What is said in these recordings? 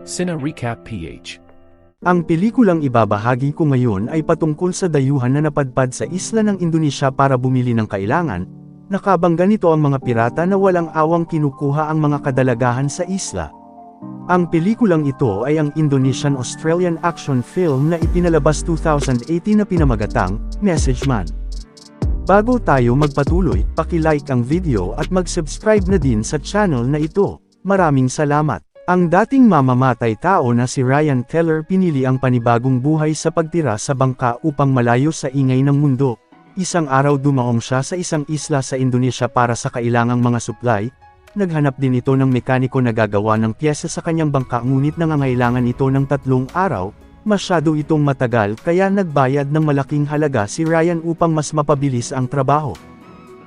Cine Recap PH. Ang pelikulang ibabahagi ko ngayon ay patungkol sa dayuhan na napadpad sa isla ng Indonesia para bumili ng kailangan. Nakabangga nito ang mga pirata na walang awang kinukuha ang mga kadalagahan sa isla. Ang pelikulang ito ay ang Indonesian-Australian action film na ipinalabas 2018 na pinamagatang Message Man. Bago tayo magpatuloy, paki-like ang video at mag-subscribe na din sa channel na ito. Maraming salamat. Ang dating mamamatay tao na si Ryan Teller pinili ang panibagong buhay sa pagtira sa bangka upang malayo sa ingay ng mundo. Isang araw dumaong siya sa isang isla sa Indonesia para sa kailangang mga supply. Naghanap din ito ng mekaniko na gagawa ng piyesa sa kanyang bangka ngunit nangangailangan ito ng 3 araw. Masyado itong matagal kaya nagbayad ng malaking halaga si Ryan upang mas mapabilis ang trabaho.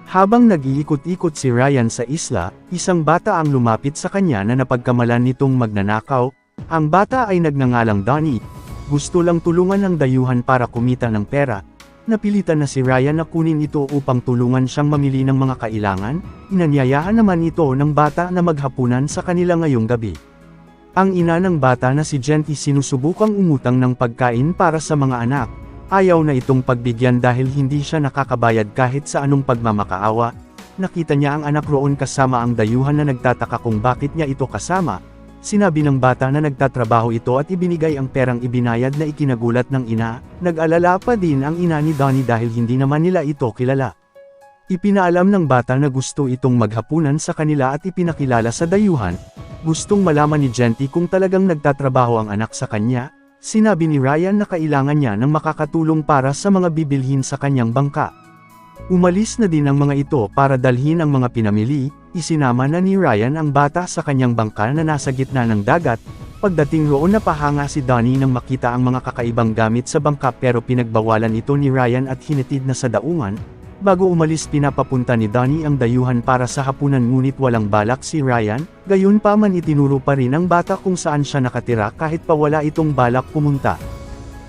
Habang nag-iikot-ikot si Ryan sa isla, isang bata ang lumapit sa kanya na napagkamalan nitong magnanakaw. Ang bata ay nagngangalang Donnie. Gusto lang tulungan ng dayuhan para kumita ng pera. Napilitan na si Ryan na kunin ito upang tulungan siyang mamili ng mga kailangan. Inanyayahan naman ito ng bata na maghapunan sa kanila ngayong gabi. Ang ina ng bata na si Genty sinusubukang umutang ng pagkain para sa mga anak. Ayaw na itong pagbigyan dahil hindi siya nakakabayad kahit sa anong pagmamakaawa. Nakita niya ang anak roon kasama ang dayuhan na nagtataka kung bakit niya ito kasama. Sinabi ng bata na nagtatrabaho ito at ibinigay ang perang ibinayad na ikinagulat ng ina. Nag-alala pa din ang ina ni Donnie dahil hindi naman nila ito kilala. Ipinaalam ng bata na gusto itong maghapunan sa kanila at ipinakilala sa dayuhan. Gustong malaman ni Genty kung talagang nagtatrabaho ang anak sa kanya. Sinabi ni Ryan na kailangan niya ng makakatulong para sa mga bibilhin sa kanyang bangka. Umalis na din ang mga ito para dalhin ang mga pinamili. Isinama na ni Ryan ang bata sa kanyang bangka na nasa gitna ng dagat. Pagdating roon napahanga si Donnie nang makita ang mga kakaibang gamit sa bangka pero pinagbawalan ito ni Ryan at hinatid na sa daungan. Bago umalis pinapapunta ni Donnie ang dayuhan para sa hapunan ngunit walang balak si Ryan, gayunpaman itinuro pa rin ang bata kung saan siya nakatira kahit pa wala itong balak pumunta.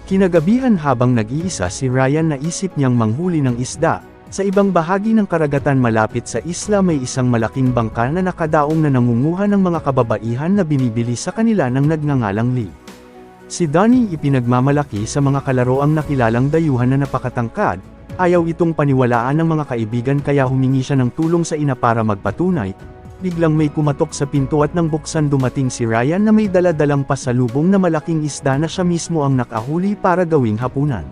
Kinagabihan habang nag-iisa si Ryan naisip niyang manghuli ng isda. Sa ibang bahagi ng karagatan malapit sa isla may isang malaking bangka na nakadaong na nangunguha ng mga kababaihan na binibili sa kanila ng nagngangalang Lee. Si Donnie ipinagmamalaki sa mga kalaroang nakilalang dayuhan na napakatangkad. Ayaw itong paniwalaan ng mga kaibigan kaya humingi siya ng tulong sa ina para magpatunay. Biglang may kumatok sa pinto at nang buksan dumating si Ryan na may dala-dalang pasalubong na malaking isda na siya mismo ang nakahuli para gawing hapunan.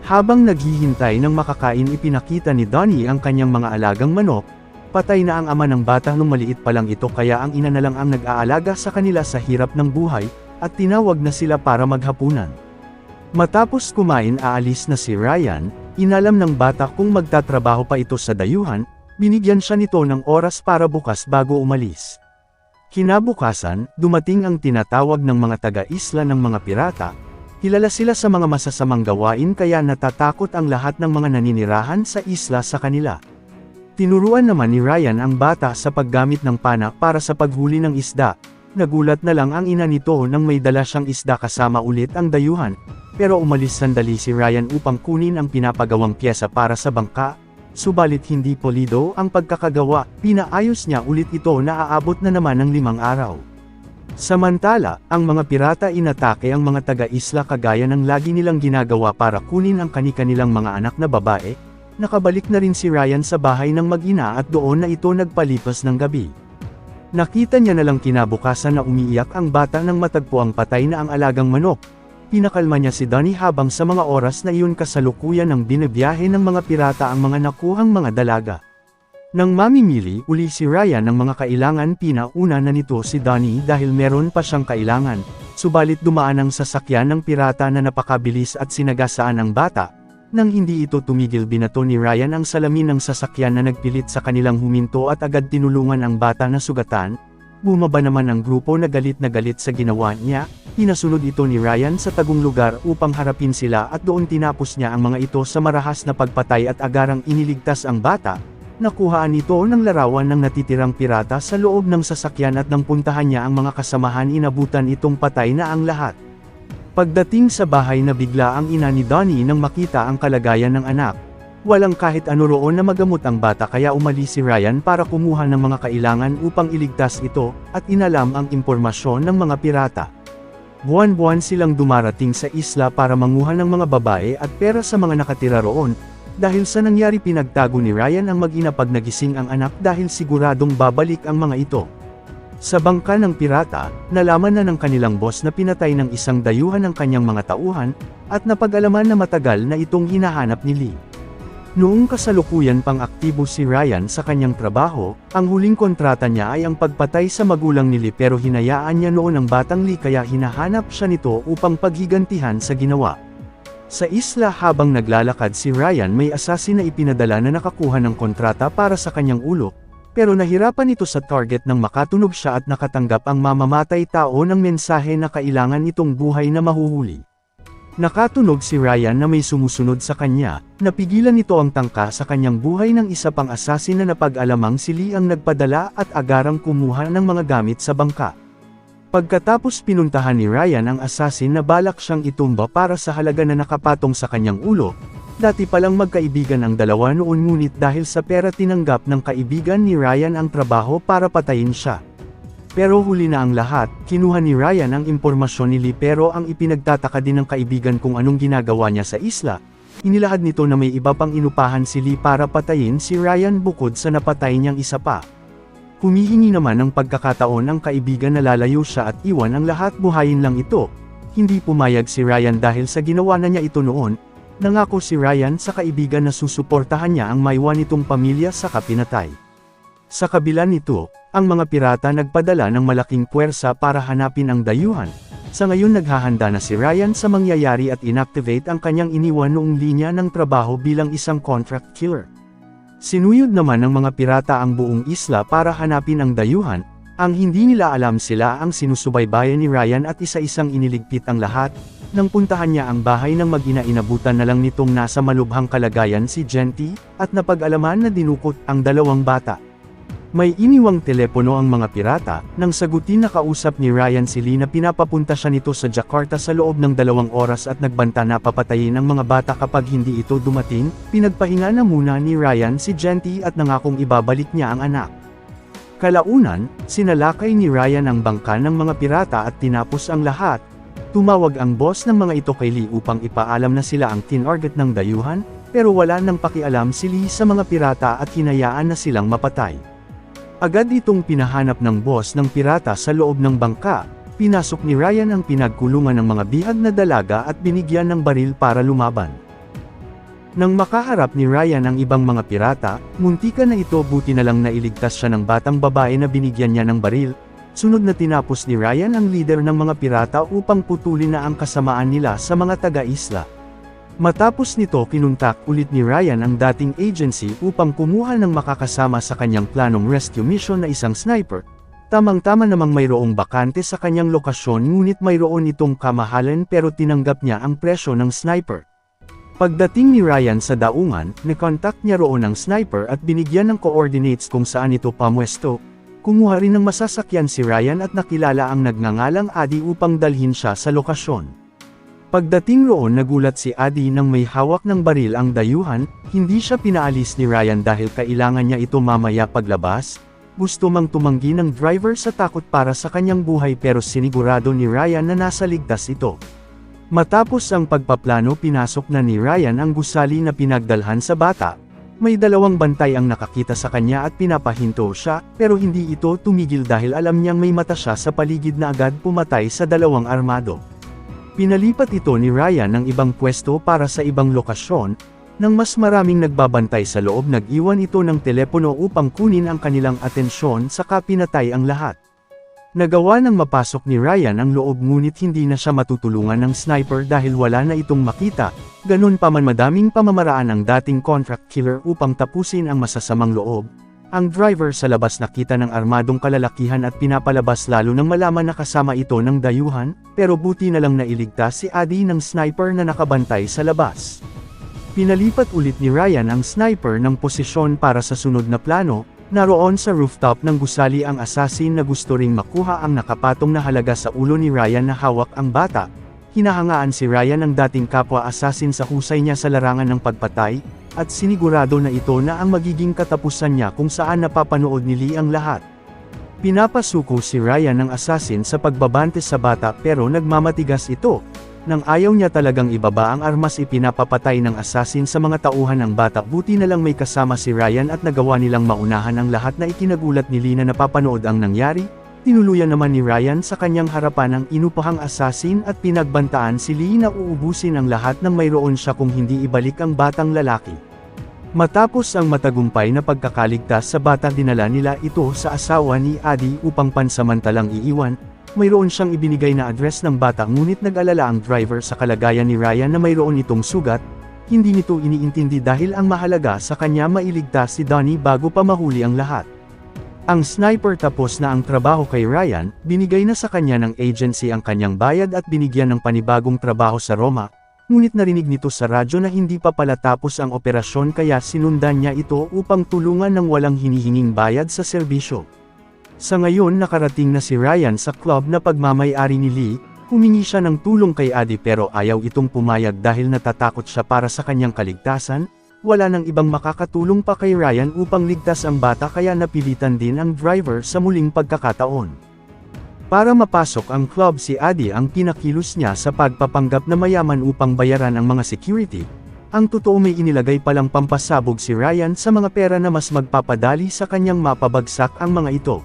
Habang naghihintay ng makakain ipinakita ni Donnie ang kanyang mga alagang manok. Patay na ang ama ng bata nung maliit pa lang ito kaya ang ina na lang ang nag-aalaga sa kanila sa hirap ng buhay, at tinawag na sila para maghapunan. Matapos kumain aalis na si Ryan. Inalam ng bata kung magtatrabaho pa ito sa dayuhan, binigyan siya nito ng oras para bukas bago umalis. Kinabukasan, dumating ang tinatawag ng mga taga-isla ng mga pirata. Kilala sila sa mga masasamang gawain kaya natatakot ang lahat ng mga naninirahan sa isla sa kanila. Tinuruan naman ni Ryan ang bata sa paggamit ng pana para sa paghuli ng isda. Nagulat na lang ang ina nito nang may dala siyang isda kasama ulit ang dayuhan. Pero umalis sandali si Ryan upang kunin ang pinapagawang piyesa para sa bangka. Subalit hindi polido ang pagkakagawa, pinaayos niya ulit ito na aabot na naman ng 5 araw. Samantala, ang mga pirata inatake ang mga taga-isla kagaya ng lagi nilang ginagawa para kunin ang kani-kanilang mga anak na babae. Nakabalik na rin si Ryan sa bahay ng mag-ina at doon na ito nagpalipas ng gabi. Nakita niya na lang kinabukasan na umiiyak ang bata nang matagpo ang patay na ang alagang manok. Pinakalma niya si Donnie habang sa mga oras na iyon kasalukuyan ng binabiyahe ng mga pirata ang mga nakuhang mga dalaga. Nang mamimili uli si Ryan ng mga kailangan pinauna na nito si Donnie dahil meron pa siyang kailangan, subalit dumaan ang sasakyan ng pirata na napakabilis at sinagasaan ang bata. Nang hindi ito tumigil binato ni Ryan ang salamin ng sasakyan na nagpilit sa kanilang huminto at agad tinulungan ang bata na sugatan. Bumaba naman ang grupo na galit sa ginawa niya. Pinasunod ito ni Ryan sa tagong lugar upang harapin sila at doon tinapos niya ang mga ito sa marahas na pagpatay at agarang iniligtas ang bata. Nakuhaan ito ng larawan ng natitirang pirata sa loob ng sasakyan at nang puntahan niya ang mga kasamahan inabutan itong patay na ang lahat. Pagdating sa bahay nabigla ang ina ni Donnie nang makita ang kalagayan ng anak. Walang kahit ano roon na magamot ang bata kaya umalis si Ryan para kumuha ng mga kailangan upang iligtas ito, at inalam ang impormasyon ng mga pirata. Buwan-buwan silang dumarating sa isla para manguha ng mga babae at pera sa mga nakatira roon. Dahil sa nangyari pinagtago ni Ryan ang mag-ina pag nagising ang anak dahil siguradong babalik ang mga ito. Sa bangka ng pirata, nalaman na ng kanilang boss na pinatay ng isang dayuhan ang kanyang mga tauhan, at napag-alaman na matagal na itong hinahanap ni Lee. Noong kasalukuyan pang aktibo si Ryan sa kanyang trabaho, ang huling kontrata niya ay ang pagpatay sa magulang ni Lee pero hinayaan niya noon ang batang Lee kaya hinahanap siya nito upang paghigantihan sa ginawa. Sa isla habang naglalakad si Ryan may assassin na ipinadala na nakakuha ng kontrata para sa kanyang ulo, pero nahirapan ito sa target nang makatunog siya at nakatanggap ang mamamatay tao ng mensahe na kailangan itong buhay na mahuhuli. Nakatunog si Ryan na may sumusunod sa kanya, napigilan nito ang tangka sa kanyang buhay ng isa pang assassin na napag-alamang si Lee ang nagpadala at agarang kumuha ng mga gamit sa bangka. Pagkatapos pinuntahan ni Ryan ang assassin na balak siyang itumba para sa halaga na nakapatong sa kanyang ulo. Dati palang magkaibigan ang dalawa noon ngunit dahil sa pera tinanggap ng kaibigan ni Ryan ang trabaho para patayin siya. Pero huli na ang lahat, kinuha ni Ryan ang impormasyon ni Lee pero ang ipinagtataka din ng kaibigan kung anong ginagawa niya sa isla. Inilahad nito na may iba pang inupahan si Lee para patayin si Ryan bukod sa napatay niyang isa pa. Humihingi naman ng pagkakataon ang kaibigan na lalayo siya at iwan ang lahat buhayin lang ito. Hindi pumayag si Ryan dahil sa ginawa na niya ito noon. Nangako si Ryan sa kaibigan na susuportahan niya ang maiwan nitong pamilya sa kapinatay. Sa kabila nito, ang mga pirata nagpadala ng malaking puwersa para hanapin ang dayuhan. Sa ngayon naghahanda na si Ryan sa mangyayari at inactivate ang kanyang iniwan noong linya ng trabaho bilang isang contract killer. Sinuyod naman ng mga pirata ang buong isla para hanapin ang dayuhan, ang hindi nila alam sila ang sinusubaybayan ni Ryan at isa-isang iniligpit ang lahat. Nang puntahan niya ang bahay ng mag-ina inabutan na lang nitong nasa malubhang kalagayan si Genty, at napag-alaman na dinukot ang dalawang bata. May iniwang telepono ang mga pirata, nang sagutin na kausap ni Ryan si Lee na pinapapunta siya nito sa Jakarta sa loob ng 2 oras at nagbanta na papatayin ang mga bata kapag hindi ito dumating. Pinagpahinga na muna ni Ryan si Genty at nangakong ibabalik niya ang anak. Kalaunan, sinalakay ni Ryan ang bangka ng mga pirata at tinapos ang lahat. Tumawag ang boss ng mga ito kay Lee upang ipaalam na sila ang tinarget ng dayuhan, pero wala nang pakialam si Lee sa mga pirata at hinayaan na silang mapatay. Agad itong pinahanap ng boss ng pirata sa loob ng bangka. Pinasok ni Ryan ang pinagkulungan ng mga bihag na dalaga at binigyan ng baril para lumaban. Nang makaharap ni Ryan ang ibang mga pirata, muntikan na ito buti na lang nailigtas siya ng batang babae na binigyan niya ng baril. Sunod na tinapos ni Ryan ang leader ng mga pirata upang putulin na ang kasamaan nila sa mga taga-isla. Matapos nito kinuntak ulit ni Ryan ang dating agency upang kumuha ng makakasama sa kanyang planong rescue mission na isang sniper. Tamang-tama namang mayroong bakante sa kanyang lokasyon ngunit mayroon itong kamahalan pero tinanggap niya ang presyo ng sniper. Pagdating ni Ryan sa daungan, nakontak niya roon ang sniper at binigyan ng coordinates kung saan ito pamwesto. Kumuha rin ng masasakyan si Ryan at nakilala ang nagngangalang Adi upang dalhin siya sa lokasyon. Pagdating roon nagulat si Adi nang may hawak ng baril ang dayuhan, hindi siya pinaalis ni Ryan dahil kailangan niya ito mamaya paglabas. Gusto mang tumanggi ng driver sa takot para sa kanyang buhay pero sinigurado ni Ryan na nasa ligtas ito. Matapos ang pagpaplano pinasok na ni Ryan ang gusali na pinagdalhan sa bata. May 2 bantay ang nakakita sa kanya at pinapahinto siya, pero hindi ito tumigil dahil alam niyang may mata siya sa paligid na agad pumatay sa 2 armado. Pinalipat ito ni Ryan ng ibang pwesto para sa ibang lokasyon. Nang mas maraming nagbabantay sa loob nag-iwan ito ng telepono upang kunin ang kanilang atensyon saka pinatay ang lahat. Nagawa ng mapasok ni Ryan ang loob ngunit hindi na siya matutulungan ng sniper dahil wala na itong makita. Ganun pa man madaming pamamaraan ang dating contract killer upang tapusin ang masasamang loob. Ang driver sa labas nakita ng armadong kalalakihan at pinapalabas lalo nang malaman na kasama ito ng dayuhan, pero buti na lang nailigtas si Adi ng sniper na nakabantay sa labas. Pinalipat ulit ni Ryan ang sniper ng posisyon para sa sunod na plano. Naroon sa rooftop ng gusali ang assassin na gusto ring makuha ang nakapatong na halaga sa ulo ni Ryan na hawak ang bata. hinahangaan si Ryan ng dating kapwa-assassin sa husay niya sa larangan ng pagpatay, at sinigurado na ito na ang magiging katapusan niya kung saan napapanood ni Lee ang lahat. Pinapasuko si Ryan ng assassin sa pagbabante sa bata pero nagmamatigas ito. Nang ayaw niya talagang ibaba ang armas ipinapapatay ng assassin sa mga tauhan ng bata, buti na lang may kasama si Ryan at nagawa nilang maunahan ang lahat na ikinagulat ni Lee na napapanood ang nangyari. Tinuluyan naman ni Ryan sa kanyang harapan ang inupahang assassin at pinagbantaan si Lee na uubusin ang lahat ng mayroon siya kung hindi ibalik ang batang lalaki. Matapos ang matagumpay na pagkakaligtas sa bata, dinala nila ito sa asawa ni Addie upang pansamantalang iiwan. Mayroon siyang ibinigay na address ng bata ngunit nag-alala ang driver sa kalagayan ni Ryan na mayroon itong sugat. Hindi nito iniintindi dahil ang mahalaga sa kanya mailigtas si Donnie bago pa mahuli ang lahat. Ang sniper tapos na ang trabaho kay Ryan, binigay na sa kanya ng agency ang kanyang bayad at binigyan ng panibagong trabaho sa Roma. Ngunit narinig nito sa radyo na hindi pa pala tapos ang operasyon kaya sinundan niya ito upang tulungan ng walang hinihinging bayad sa serbisyo. Sa ngayon nakarating na si Ryan sa club na pagmamay-ari ni Lee, humingi siya ng tulong kay Addie pero ayaw itong pumayag dahil natatakot siya para sa kanyang kaligtasan. Wala nang ibang makakatulong pa kay Ryan upang ligtas ang bata kaya napilitan din ang driver sa muling pagkakataon. Para mapasok ang club, si Addie ang pinakilos niya sa pagpapanggap na mayaman upang bayaran ang mga security. Ang totoo may inilagay palang pampasabog si Ryan sa mga pera na mas magpapadali sa kanyang mapabagsak ang mga ito.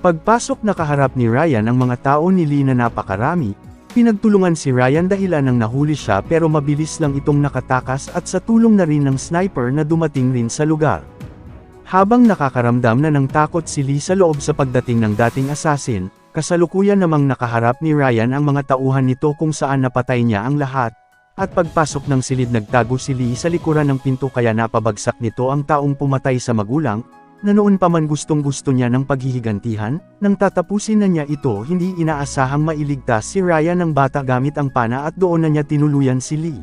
Pagpasok nakaharap ni Ryan ang mga tao ni Lee na napakarami, pinagtulungan si Ryan dahilan ng nahuli siya pero mabilis lang itong nakatakas at sa tulong na rin ng sniper na dumating rin sa lugar. Habang nakakaramdam na ng takot si Lee sa loob sa pagdating ng dating assassin, kasalukuyan namang nakaharap ni Ryan ang mga tauhan nito kung saan napatay niya ang lahat, at pagpasok ng silid nagtago si Lee sa likuran ng pinto kaya napabagsak nito ang taong pumatay sa magulang, na noon pa man gustong-gusto niya ng paghihigantihan. Nang tatapusin na niya ito, hindi inaasahang mailigtas si Ryan ng bata gamit ang pana at doon na niya tinuluyan si Lee.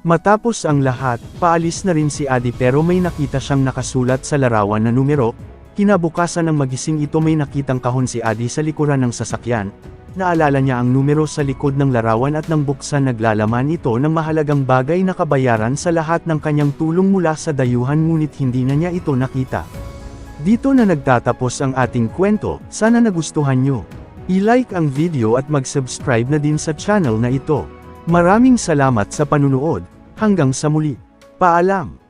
Matapos ang lahat, paalis na rin si Addie pero may nakita siyang nakasulat sa larawan na numero. Kinabukasan ng magising ito may nakitang kahon si Addie sa likuran ng sasakyan. Naalala niya ang numero sa likod ng larawan at nang buksan naglalaman ito ng mahalagang bagay na kabayaran sa lahat ng kanyang tulong mula sa dayuhan ngunit hindi na niya ito nakita. Dito na nagtatapos ang ating kwento, sana nagustuhan nyo. I-like ang video at mag-subscribe na din sa channel na ito. Maraming salamat sa panunood, hanggang sa muli. Paalam!